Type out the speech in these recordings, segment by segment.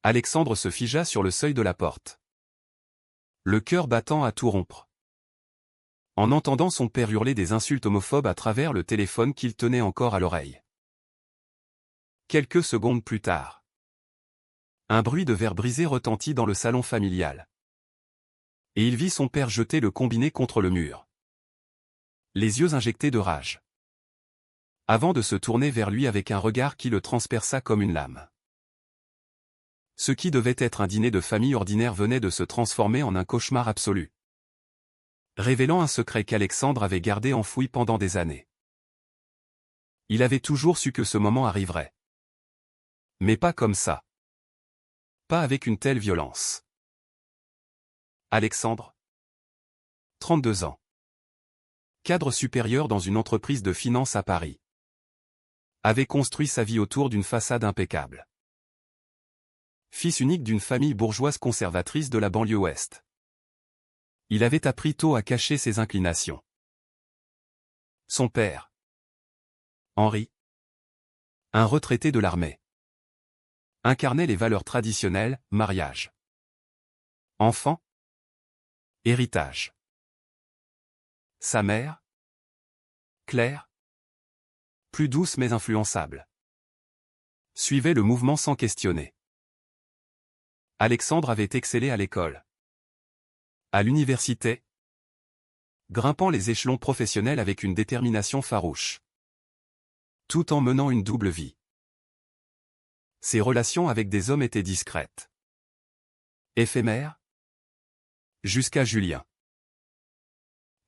Alexandre se figea sur le seuil de la porte. Le cœur battant à tout rompre. En entendant son père hurler des insultes homophobes à travers le téléphone qu'il tenait encore à l'oreille. Quelques secondes plus tard. Un bruit de verre brisé retentit dans le salon familial. Et il vit son père jeter le combiné contre le mur. Les yeux injectés de rage. Avant de se tourner vers lui avec un regard qui le transperça comme une lame. Ce qui devait être un dîner de famille ordinaire venait de se transformer en un cauchemar absolu. Révélant un secret qu'Alexandre avait gardé enfoui pendant des années. Il avait toujours su que ce moment arriverait. Mais pas comme ça. Pas avec une telle violence. Alexandre. 32 ans. Cadre supérieur dans une entreprise de finance à Paris. Avait construit sa vie autour d'une façade impeccable. Fils unique d'une famille bourgeoise conservatrice de la banlieue ouest. Il avait appris tôt à cacher ses inclinations. Son père. Henri. Un retraité de l'armée. Incarnait les valeurs traditionnelles, mariage. Enfant. Héritage. Sa mère. Claire. Plus douce mais influençable. Suivait le mouvement sans questionner. Alexandre avait excellé à l'école. À l'université. Grimpant les échelons professionnels avec une détermination farouche. Tout en menant une double vie. Ses relations avec des hommes étaient discrètes. Éphémères. Jusqu'à Julien.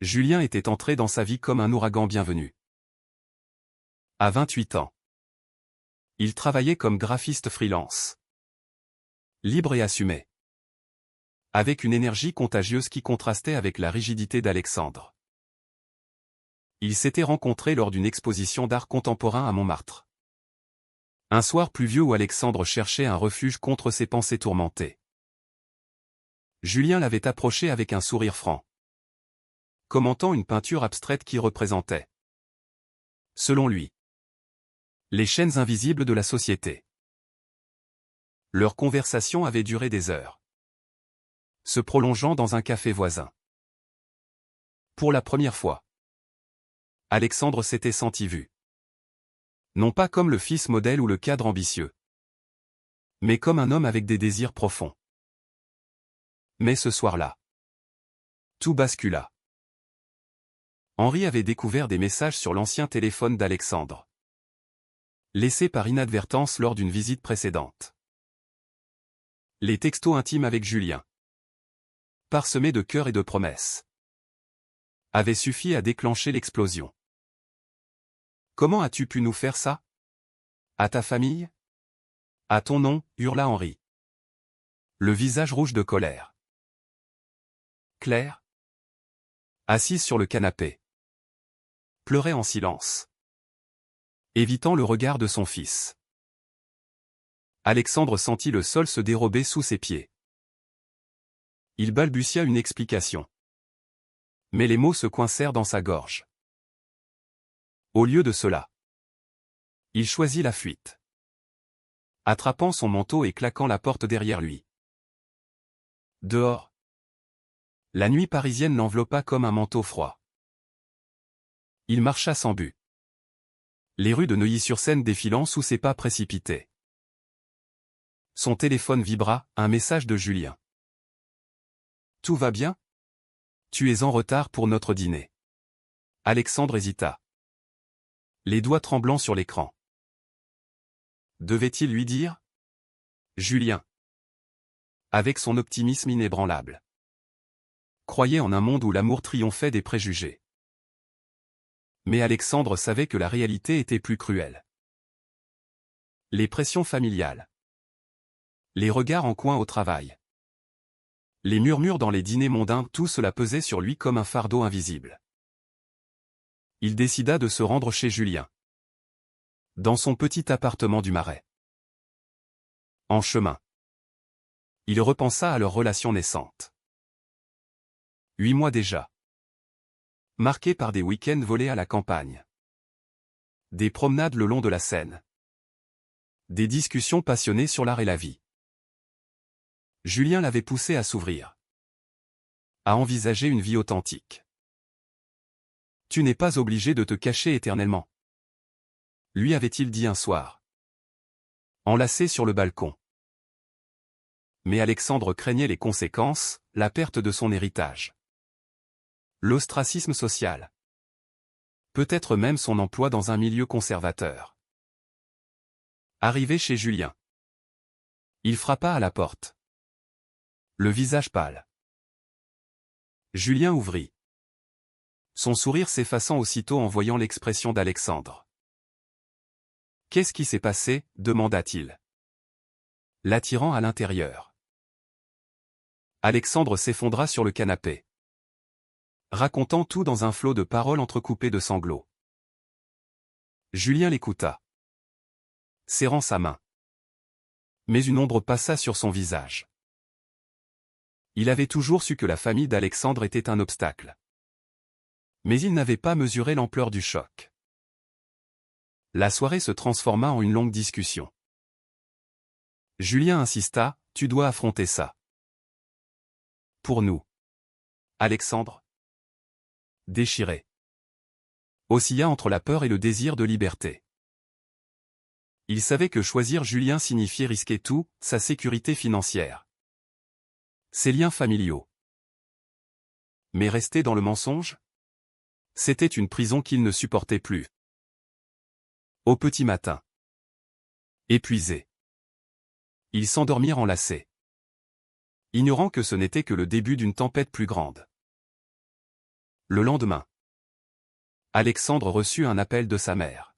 Julien était entré dans sa vie comme un ouragan bienvenu. À 28 ans. Il travaillait comme graphiste freelance. Libre et assumé. Avec une énergie contagieuse qui contrastait avec la rigidité d'Alexandre. Ils s'étaient rencontrés lors d'une exposition d'art contemporain à Montmartre. Un soir pluvieux où Alexandre cherchait un refuge contre ses pensées tourmentées. Julien l'avait approché avec un sourire franc. Commentant une peinture abstraite qui représentait, selon lui, les chaînes invisibles de la société. Leur conversation avait duré des heures, se prolongeant dans un café voisin. Pour la première fois, Alexandre s'était senti vu. Non pas comme le fils modèle ou le cadre ambitieux, mais comme un homme avec des désirs profonds. Mais ce soir-là, tout bascula. Henri avait découvert des messages sur l'ancien téléphone d'Alexandre, laissés par inadvertance lors d'une visite précédente. Les textos intimes avec Julien, parsemés de cœurs et de promesses, avaient suffi à déclencher l'explosion. Comment as-tu pu nous faire ça? À ta famille? À ton nom, hurla Henri. Le visage rouge de colère. Claire, assise sur le canapé, pleurait en silence, évitant le regard de son fils. Alexandre sentit le sol se dérober sous ses pieds. Il balbutia une explication. Mais les mots se coincèrent dans sa gorge. Au lieu de cela, il choisit la fuite. Attrapant son manteau et claquant la porte derrière lui. Dehors. La nuit parisienne l'enveloppa comme un manteau froid. Il marcha sans but. Les rues de Neuilly-sur-Seine défilant sous ses pas précipités. Son téléphone vibra, un message de Julien. Tout va bien? Tu es en retard pour notre dîner. Alexandre hésita. Les doigts tremblants sur l'écran. Devait-il lui dire? Julien, avec son optimisme inébranlable, croyait en un monde où l'amour triomphait des préjugés. Mais Alexandre savait que la réalité était plus cruelle. Les pressions familiales. Les regards en coin au travail. Les murmures dans les dîners mondains, tout cela pesait sur lui comme un fardeau invisible. Il décida de se rendre chez Julien. Dans son petit appartement du Marais. En chemin, il repensa à leur relation naissante. 8 mois déjà. Marqués par des week-ends volés à la campagne. Des promenades le long de la Seine. Des discussions passionnées sur l'art et la vie. Julien l'avait poussé à s'ouvrir. À envisager une vie authentique. Tu n'es pas obligé de te cacher éternellement. Lui avait-il dit un soir. Enlacé sur le balcon. Mais Alexandre craignait les conséquences, la perte de son héritage. L'ostracisme social. Peut-être même son emploi dans un milieu conservateur. Arrivé chez Julien. Il frappa à la porte. Le visage pâle. Julien ouvrit. Son sourire s'effaçant aussitôt en voyant l'expression d'Alexandre. « Qu'est-ce qui s'est passé » demanda-t-il. L'attirant à l'intérieur. Alexandre s'effondra sur le canapé. Racontant tout dans un flot de paroles entrecoupées de sanglots. Julien l'écouta. Serrant sa main. Mais une ombre passa sur son visage. Il avait toujours su que la famille d'Alexandre était un obstacle. Mais il n'avait pas mesuré l'ampleur du choc. La soirée se transforma en une longue discussion. Julien insista, « Tu dois affronter ça. » Pour nous. Alexandre. Déchiré. Oscilla entre la peur et le désir de liberté. Il savait que choisir Julien signifiait risquer tout, sa sécurité financière. Ses liens familiaux. Mais rester dans le mensonge? C'était une prison qu'il ne supportait plus. Au petit matin. Épuisés. Ils s'endormirent enlacés. Ignorant que ce n'était que le début d'une tempête plus grande. Le lendemain. Alexandre reçut un appel de sa mère.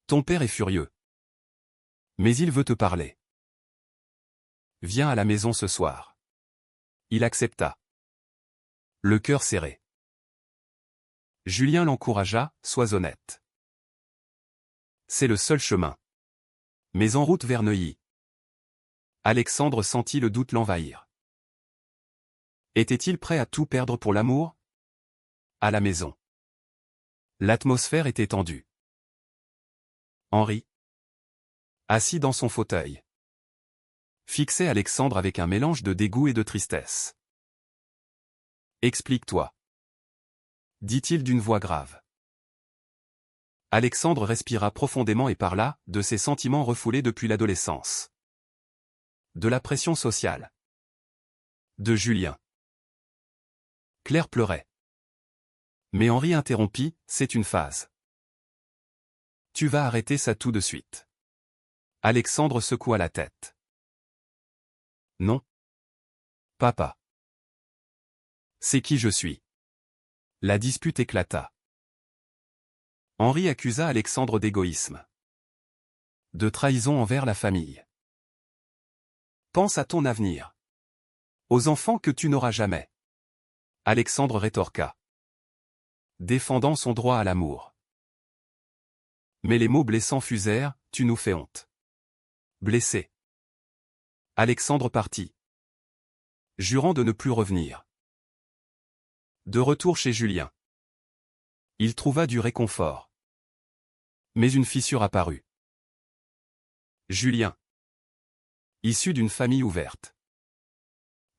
Ton père est furieux. Mais il veut te parler. Viens à la maison ce soir. Il accepta. Le cœur serré. Julien l'encouragea, sois honnête. C'est le seul chemin. Mais en route vers Neuilly. Alexandre sentit le doute l'envahir. Était-il prêt à tout perdre pour l'amour? À la maison. L'atmosphère était tendue. Henri. Assis dans son fauteuil. Fixait Alexandre avec un mélange de dégoût et de tristesse. Explique-toi. Dit-il d'une voix grave. Alexandre respira profondément et parla, de ses sentiments refoulés depuis l'adolescence. De la pression sociale. De Julien. Claire pleurait. Mais Henri interrompit, c'est une phase. Tu vas arrêter ça tout de suite. Alexandre secoua la tête. Non. Papa. C'est qui je suis. La dispute éclata. Henri accusa Alexandre d'égoïsme. De trahison envers la famille. Pense à ton avenir. Aux enfants que tu n'auras jamais. Alexandre rétorqua. Défendant son droit à l'amour. Mais les mots blessants fusèrent, tu nous fais honte. Blessé. Alexandre partit. Jurant de ne plus revenir. De retour chez Julien. Il trouva du réconfort. Mais une fissure apparut. Julien. Issu d'une famille ouverte.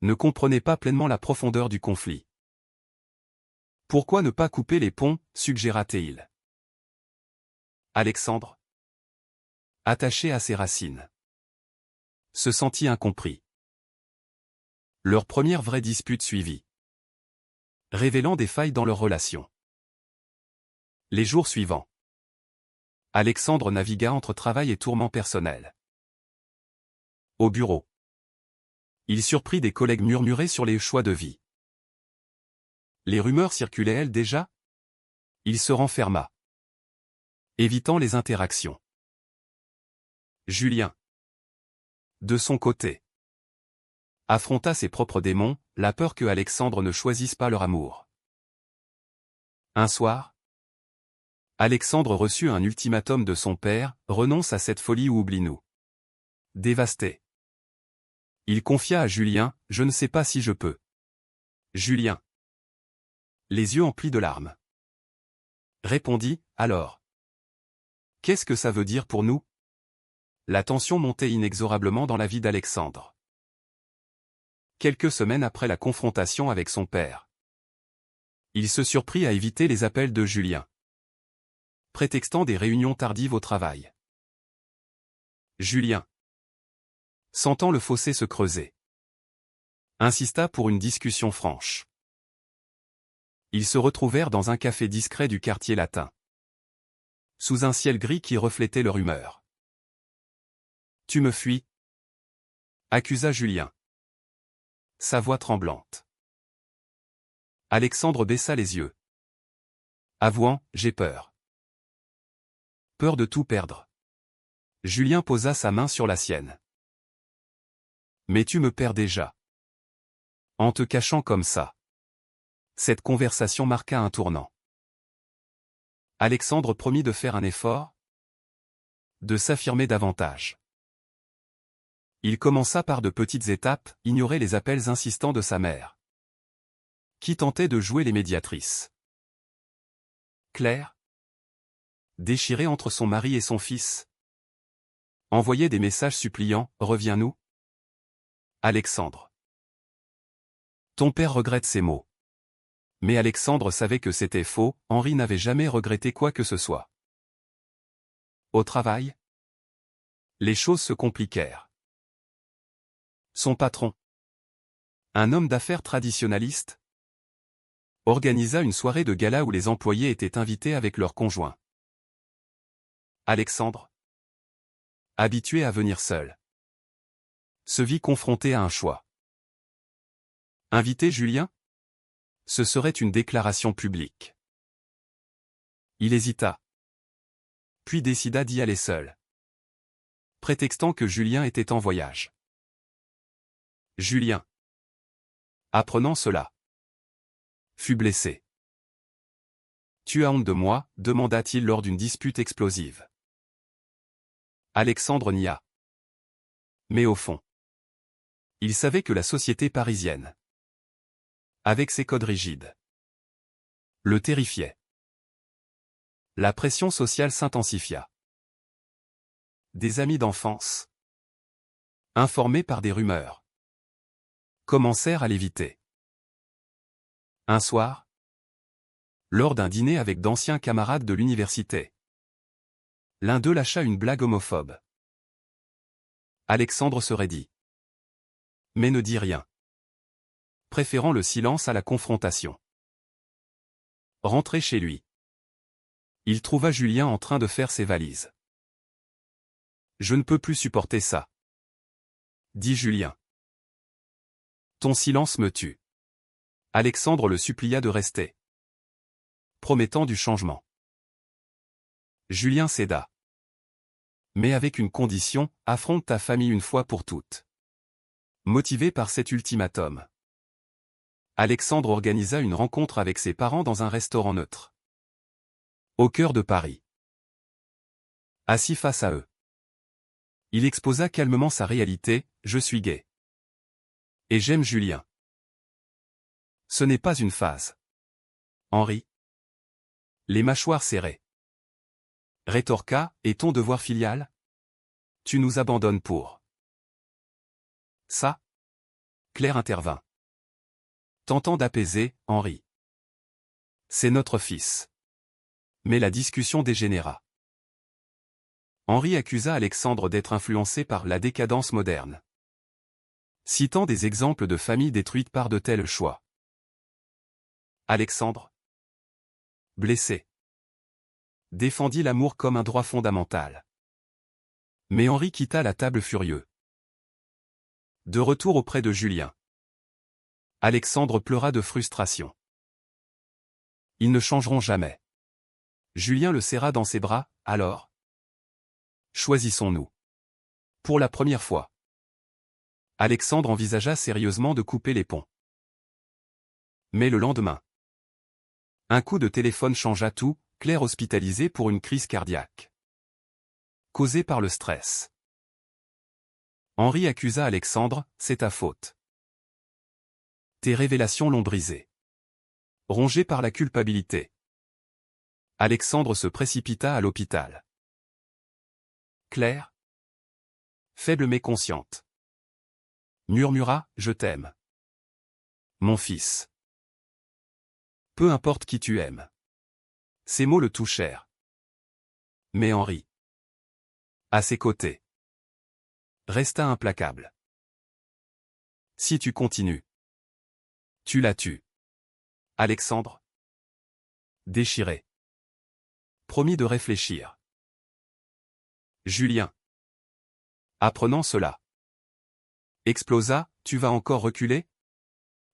Ne comprenait pas pleinement la profondeur du conflit. Pourquoi ne pas couper les ponts, suggéra-t-il. Alexandre. Attaché à ses racines. Se sentit incompris. Leur première vraie dispute suivit. Révélant des failles dans leur relation. Les jours suivants. Alexandre navigua entre travail et tourments personnels. Au bureau. Il surprit des collègues murmurer sur les choix de vie. Les rumeurs circulaient elles déjà? Il se renferma. Évitant les interactions. Julien. De son côté. Affronta ses propres démons, la peur que Alexandre ne choisisse pas leur amour. Un soir. Alexandre reçut un ultimatum de son père, renonce à cette folie ou oublie-nous. Dévasté. Il confia à Julien, je ne sais pas si je peux. Julien. Les yeux emplis de larmes. Répondit, alors. Qu'est-ce que ça veut dire pour nous? La tension montait inexorablement dans la vie d'Alexandre. quelques semaines après la confrontation avec son père. Il se surprit à éviter les appels de Julien, prétextant des réunions tardives au travail. Julien, sentant le fossé se creuser, insista pour une discussion franche. Ils se retrouvèrent dans un café discret du quartier latin, sous un ciel gris qui reflétait leur humeur. « Tu me fuis ?» accusa Julien, sa voix tremblante. Alexandre baissa les yeux, avouant « J'ai peur. » Peur de tout perdre. Julien posa sa main sur la sienne. « Mais tu me perds déjà. En te cachant comme ça. » Cette conversation marqua un tournant. Alexandre promit de faire un effort, de s'affirmer davantage. Il commença par de petites étapes, ignorer les appels insistants de sa mère, qui tentait de jouer les médiatrices. Claire, déchirée entre son mari et son fils, envoyait des messages suppliants « Reviens-nous » Alexandre. Ton père regrette ces mots. Mais Alexandre savait que c'était faux, Henri n'avait jamais regretté quoi que ce soit. Au travail, les choses se compliquèrent. Son patron, un homme d'affaires traditionnaliste, organisa une soirée de gala où les employés étaient invités avec leurs conjoints. Alexandre, habitué à venir seul, se vit confronté à un choix. Inviter Julien ? Ce serait une déclaration publique. Il hésita, puis décida d'y aller seul, prétextant que Julien était en voyage. Julien, apprenant cela, fut blessé. « Tu as honte de moi ?» demanda-t-il lors d'une dispute explosive. Alexandre nia. Mais au fond, il savait que la société parisienne, avec ses codes rigides, le terrifiait. La pression sociale s'intensifia. Des amis d'enfance, informés par des rumeurs, commencèrent à l'éviter. Un soir, lors d'un dîner avec d'anciens camarades de l'université, l'un d'eux lâcha une blague homophobe. Alexandre se raidit, mais ne dit rien, préférant le silence à la confrontation. Rentré chez lui, il trouva Julien en train de faire ses valises. « Je ne peux plus supporter ça, » dit Julien. « Ton silence me tue. » Alexandre le supplia de rester, promettant du changement. Julien céda. Mais avec une condition, affronte ta famille une fois pour toutes. Motivé par cet ultimatum, Alexandre organisa une rencontre avec ses parents dans un restaurant neutre, au cœur de Paris. Assis face à eux, il exposa calmement sa réalité « Je suis gay. Et j'aime Julien. » Ce n'est pas une phase. Henri, les mâchoires serrées, rétorqua « Et ton devoir filial ? Tu nous abandonnes pour ça ?» Claire intervint, tentant d'apaiser Henri. « C'est notre fils. » Mais la discussion dégénéra. Henri accusa Alexandre d'être influencé par la décadence moderne, citant des exemples de familles détruites par de tels choix. Alexandre, blessé, défendit l'amour comme un droit fondamental. Mais Henri quitta la table furieux. De retour auprès de Julien, Alexandre pleura de frustration. Ils ne changeront jamais. Julien le serra dans ses bras, alors. Choisissons-nous. Pour la première fois, Alexandre envisagea sérieusement de couper les ponts. Mais le lendemain, un coup de téléphone changea tout, Claire hospitalisée pour une crise cardiaque, causée par le stress. Henri accusa Alexandre, « C'est ta faute. Tes révélations l'ont brisé. » Rongé par la culpabilité, Alexandre se précipita à l'hôpital. Claire, faible mais consciente, murmura « Je t'aime. » Mon fils. Peu importe qui tu aimes. Ces mots le touchèrent. Mais Henri, à ses côtés, resta implacable. Si tu continues, tu la tues. Alexandre, déchiré, promit de réfléchir. Julien, apprenant cela, explosa. Tu vas encore reculer?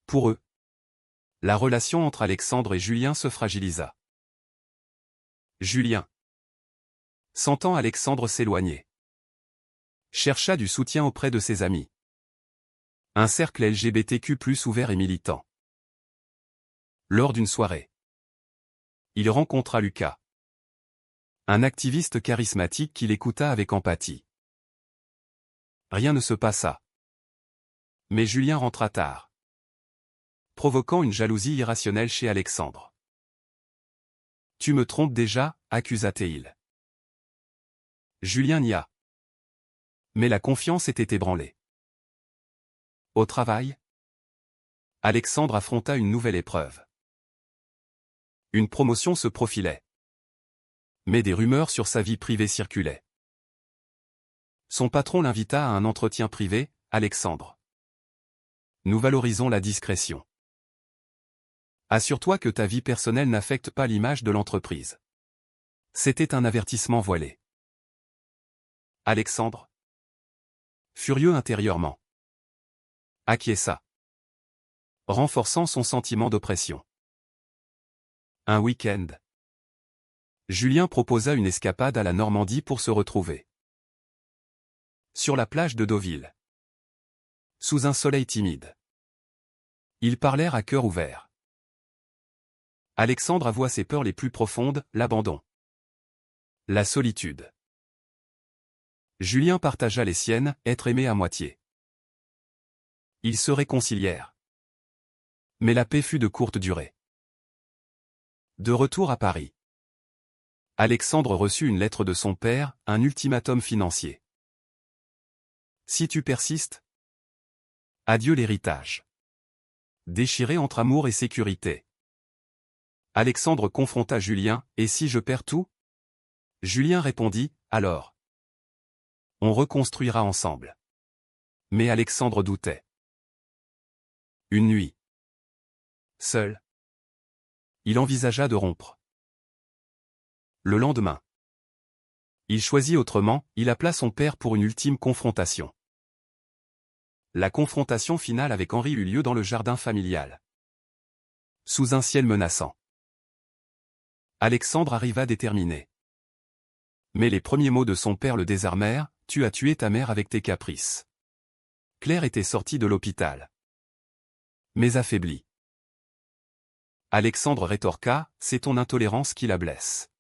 Pour eux, la relation entre Alexandre et Julien se fragilisa. Julien, sentant Alexandre s'éloigner, chercha du soutien auprès de ses amis. Un cercle LGBTQ+ ouvert et militant. Lors d'une soirée, il rencontra Lucas, un activiste charismatique qui l'écouta avec empathie. Rien ne se passa. Mais Julien rentra tard, provoquant une jalousie irrationnelle chez Alexandre. « Tu me trompes déjà » accusa-t-il. Julien nia. Mais la confiance était ébranlée. Au travail, Alexandre affronta une nouvelle épreuve. Une promotion se profilait. Mais des rumeurs sur sa vie privée circulaient. Son patron l'invita à un entretien privé. Alexandre, nous valorisons la discrétion. Assure-toi que ta vie personnelle n'affecte pas l'image de l'entreprise. C'était un avertissement voilé. Alexandre, furieux intérieurement, acquiesça, renforçant son sentiment d'oppression. Un week-end, Julien proposa une escapade à la Normandie pour se retrouver. Sur la plage de Deauville, sous un soleil timide, ils parlèrent à cœur ouvert. Alexandre avoua ses peurs les plus profondes, l'abandon, la solitude. Julien partagea les siennes, être aimé à moitié. Ils se réconcilièrent. Mais la paix fut de courte durée. De retour à Paris, Alexandre reçut une lettre de son père, un ultimatum financier. Si tu persistes, adieu l'héritage. Déchiré entre amour et sécurité, Alexandre confronta Julien, et si je perds tout? Julien répondit, alors, on reconstruira ensemble. Mais Alexandre doutait. Une nuit, seul, il envisagea de rompre. Le lendemain, il choisit autrement, il appela son père pour une ultime confrontation. La confrontation finale avec Henri eut lieu dans le jardin familial. Sous un ciel menaçant. Alexandre arriva déterminé. Mais les premiers mots de son père le désarmèrent, « Tu as tué ta mère avec tes caprices. » Claire était sortie de l'hôpital, mais affaiblie. Alexandre rétorqua, « C'est ton intolérance qui la blesse. »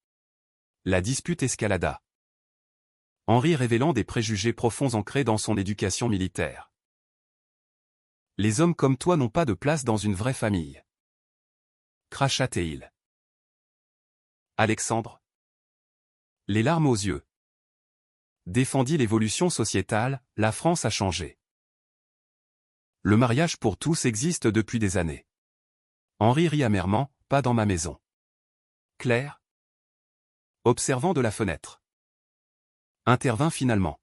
La dispute escalada. Henri révélant des préjugés profonds ancrés dans son éducation militaire. « Les hommes comme toi n'ont pas de place dans une vraie famille. » Cracha-t-il. Alexandre, les larmes aux yeux, défendit l'évolution sociétale, la France a changé. Le mariage pour tous existe depuis des années. Henri rit amèrement, pas dans ma maison. Claire, observant de la fenêtre, intervint finalement,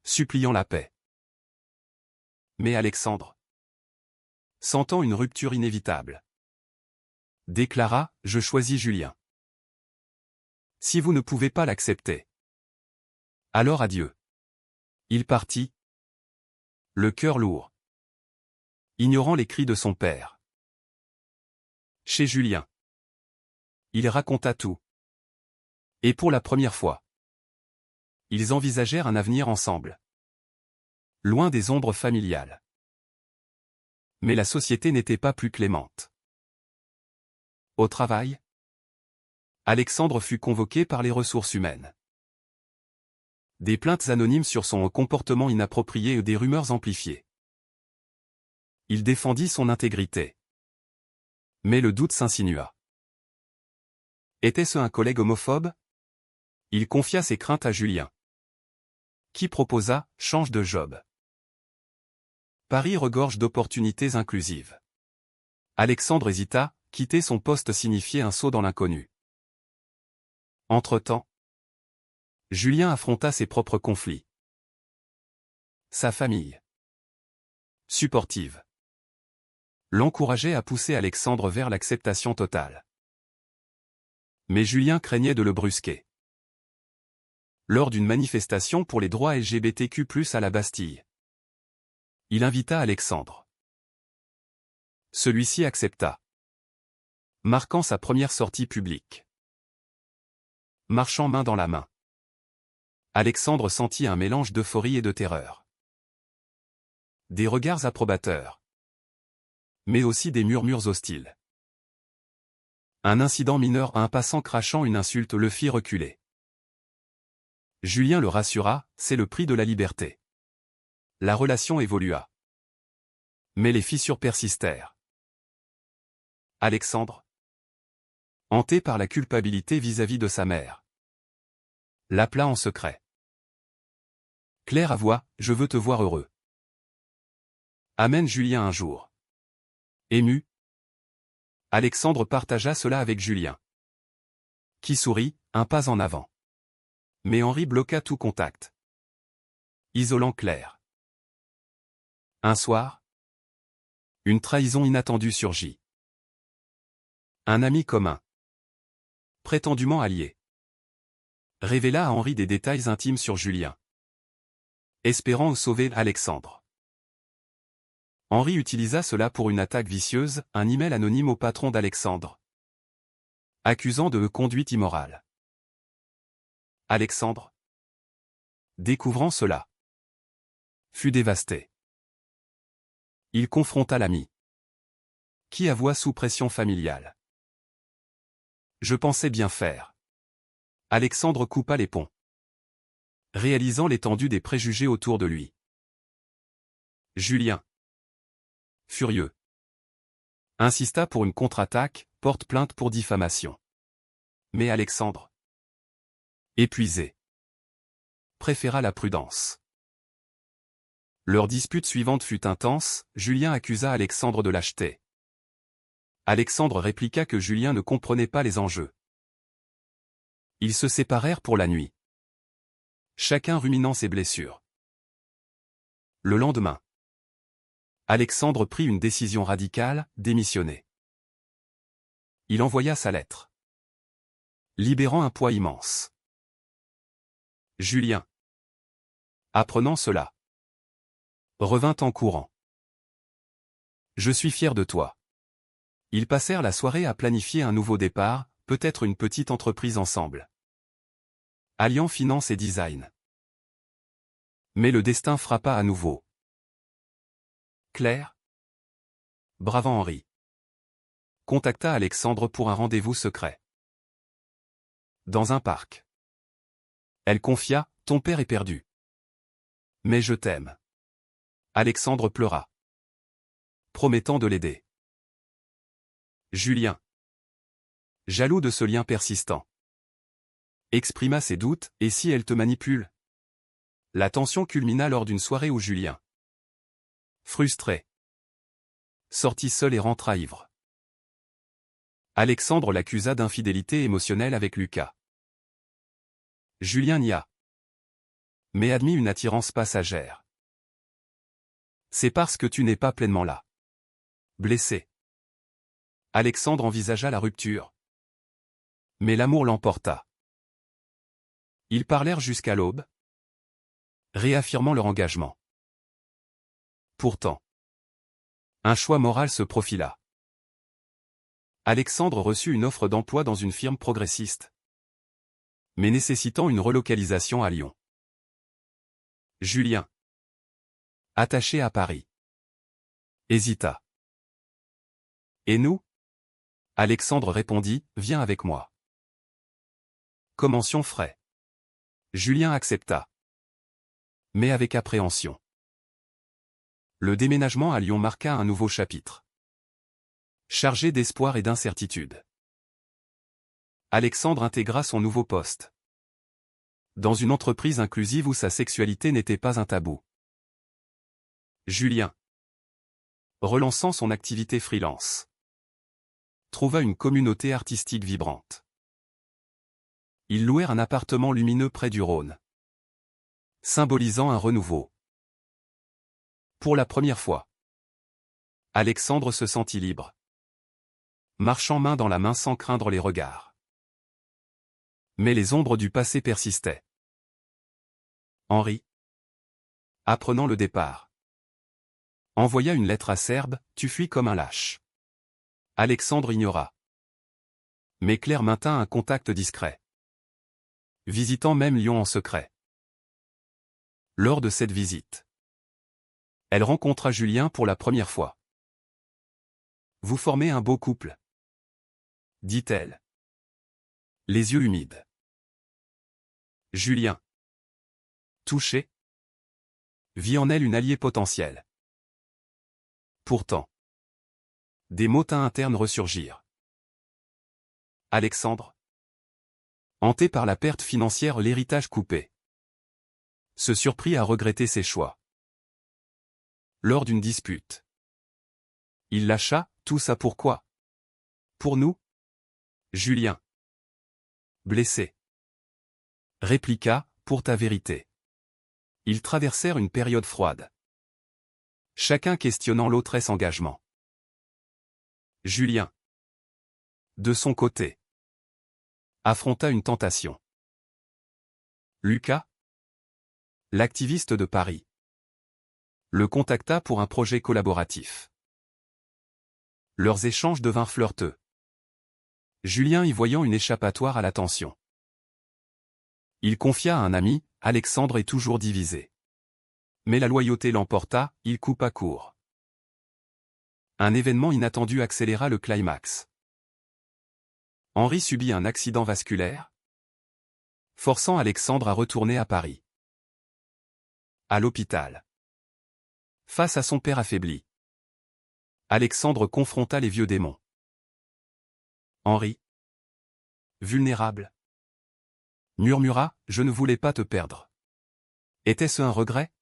suppliant la paix. Mais Alexandre, sentant une rupture inévitable, déclara, je choisis Julien. Si vous ne pouvez pas l'accepter, alors adieu. Il partit, le cœur lourd, ignorant les cris de son père. Chez Julien, il raconta tout. Et pour la première fois, ils envisagèrent un avenir ensemble, loin des ombres familiales. Mais la société n'était pas plus clémente. Au travail, Alexandre fut convoqué par les ressources humaines. Des plaintes anonymes sur son comportement inapproprié et des rumeurs amplifiées. Il défendit son intégrité. Mais le doute s'insinua. Était-ce un collègue homophobe? Il confia ses craintes à Julien, qui proposa, change de job. Paris regorge d'opportunités inclusives. Alexandre hésita, quitter son poste signifiait un saut dans l'inconnu. Entre-temps, Julien affronta ses propres conflits. Sa famille, supportive, l'encourageait à pousser Alexandre vers l'acceptation totale. Mais Julien craignait de le brusquer. Lors d'une manifestation pour les droits LGBTQ+ à la Bastille, il invita Alexandre. Celui-ci accepta, marquant sa première sortie publique. Marchant main dans la main, Alexandre sentit un mélange d'euphorie et de terreur. Des regards approbateurs, mais aussi des murmures hostiles. Un incident mineur, un passant crachant une insulte le fit reculer. Julien le rassura, c'est le prix de la liberté. La relation évolua. Mais les fissures persistèrent. Alexandre, hanté par la culpabilité vis-à-vis de sa mère, l'appela en secret. Claire avoua, je veux te voir heureux. Amène Julien un jour. Ému, Alexandre partagea cela avec Julien, qui sourit, un pas en avant. Mais Henri bloqua tout contact, isolant Claire. Un soir, une trahison inattendue surgit. Un ami commun, prétendument allié, révéla à Henri des détails intimes sur Julien, espérant sauver Alexandre. Henri utilisa cela pour une attaque vicieuse, un email anonyme au patron d'Alexandre, accusant de conduite immorale. Alexandre, découvrant cela, fut dévasté. Il confronta l'ami, qui avoua sous pression familiale. Je pensais bien faire. Alexandre coupa les ponts, réalisant l'étendue des préjugés autour de lui. Julien, furieux, insista pour une contre-attaque, porte plainte pour diffamation. Mais Alexandre, épuisé, préféra la prudence. Leur dispute suivante fut intense, Julien accusa Alexandre de lâcheté. Alexandre répliqua que Julien ne comprenait pas les enjeux. Ils se séparèrent pour la nuit, chacun ruminant ses blessures. Le lendemain, Alexandre prit une décision radicale, démissionner. Il envoya sa lettre, libérant un poids immense. Julien, apprenant cela, revint en courant. Je suis fier de toi. Ils passèrent la soirée à planifier un nouveau départ, peut-être une petite entreprise ensemble, alliant finance et design. Mais le destin frappa à nouveau. Claire, bravant Henri, contacta Alexandre pour un rendez-vous secret. Dans un parc. Elle confia, ton père est perdu. Mais je t'aime. Alexandre pleura, promettant de l'aider. Julien, jaloux de ce lien persistant, exprima ses doutes, et si elle te manipule? La tension culmina lors d'une soirée où Julien, frustré, sortit seul et rentra ivre. Alexandre l'accusa d'infidélité émotionnelle avec Lucas. Julien nia, mais admit une attirance passagère. C'est parce que tu n'es pas pleinement là. Blessé, Alexandre envisagea la rupture. Mais l'amour l'emporta. Ils parlèrent jusqu'à l'aube, réaffirmant leur engagement. Pourtant, un choix moral se profila. Alexandre reçut une offre d'emploi dans une firme progressiste, mais nécessitant une relocalisation à Lyon. Julien, attaché à Paris, hésita. Et nous? Alexandre répondit, viens avec moi. Commencions frais. Julien accepta, mais avec appréhension. Le déménagement à Lyon marqua un nouveau chapitre, chargé d'espoir et d'incertitude. Alexandre intégra son nouveau poste dans une entreprise inclusive où sa sexualité n'était pas un tabou. Julien, Relançant son activité freelance. Trouva une communauté artistique vibrante. Ils louèrent un appartement lumineux près du Rhône, symbolisant un renouveau. Pour la première fois, Alexandre se sentit libre, marchant main dans la main sans craindre les regards. Mais les ombres du passé persistaient. Henri, apprenant le départ, envoya une lettre acerbe, « Tu fuis comme un lâche ». Alexandre ignora. Mais Claire maintint un contact discret, visitant même Lyon en secret. Lors de cette visite, elle rencontra Julien pour la première fois. « Vous formez un beau couple », dit-elle, les yeux humides. Julien, touché, vit en elle une alliée potentielle. Pourtant, des mots internes ressurgirent. Alexandre, hanté par la perte financière, l'héritage coupé, se surprit à regretter ses choix. Lors d'une dispute, il lâcha « Tout ça pourquoi ? Pour nous ?» Julien, blessé, répliqua « Pour ta vérité ». Ils traversèrent une période froide, chacun questionnant l'autre engagement. Julien, de son côté, affronta une tentation. Lucas, l'activiste de Paris, le contacta pour un projet collaboratif. Leurs échanges devinrent flirteux, Julien y voyant une échappatoire à la tension. Il confia à un ami, « Alexandre est toujours divisé. » Mais la loyauté l'emporta, il coupa court. Un événement inattendu accéléra le climax. Henri subit un accident vasculaire, forçant Alexandre à retourner à Paris. À l'hôpital, face à son père affaibli, Alexandre confronta les vieux démons. Henri, vulnérable, murmura « Je ne voulais pas te perdre. » Était-ce un regret ?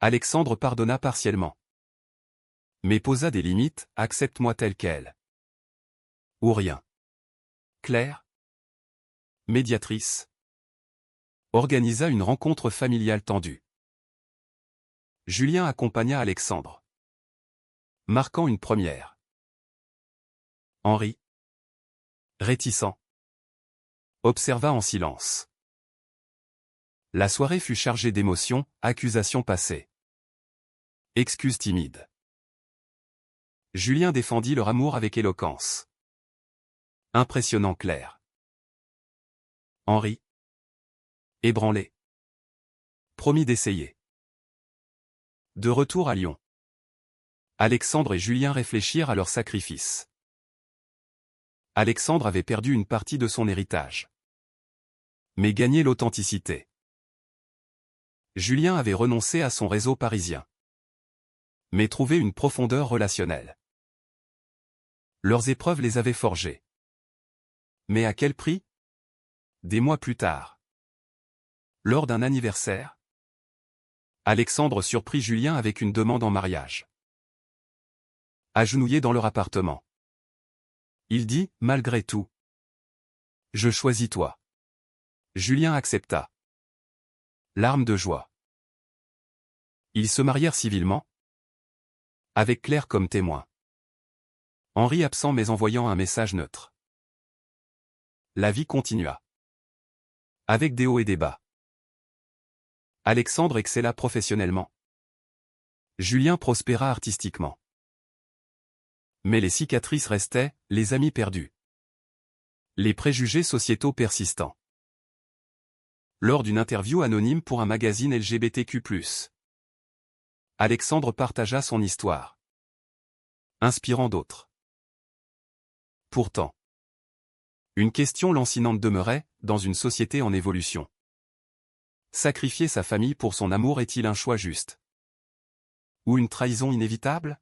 Alexandre pardonna partiellement, mais posa des limites, « Accepte-moi tel quel. Ou rien. » Claire, médiatrice, organisa une rencontre familiale tendue. Julien accompagna Alexandre, marquant une première. Henri, réticent, observa en silence. La soirée fut chargée d'émotions, accusations passées, excuses timides. Julien défendit leur amour avec éloquence, impressionnant Claire. Henri, ébranlé, promit d'essayer. De retour à Lyon, Alexandre et Julien réfléchirent à leur sacrifice. Alexandre avait perdu une partie de son héritage, mais gagné l'authenticité. Julien avait renoncé à son réseau parisien, mais trouvé une profondeur relationnelle. Leurs épreuves les avaient forgés. Mais à quel prix ? Des mois plus tard, lors d'un anniversaire, Alexandre surprit Julien avec une demande en mariage. Agenouillé dans leur appartement, il dit, « Malgré tout, je choisis toi. » Julien accepta. Larmes de joie. Ils se marièrent civilement, avec Claire comme témoin. Henri absent mais envoyant un message neutre. La vie continua, avec des hauts et des bas. Alexandre excella professionnellement. Julien prospéra artistiquement. Mais les cicatrices restaient, les amis perdus, les préjugés sociétaux persistants. Lors d'une interview anonyme pour un magazine LGBTQ+, Alexandre partagea son histoire, inspirant d'autres. Pourtant, une question lancinante demeurait, dans une société en évolution. Sacrifier sa famille pour son amour est-il un choix juste ? Ou une trahison inévitable ?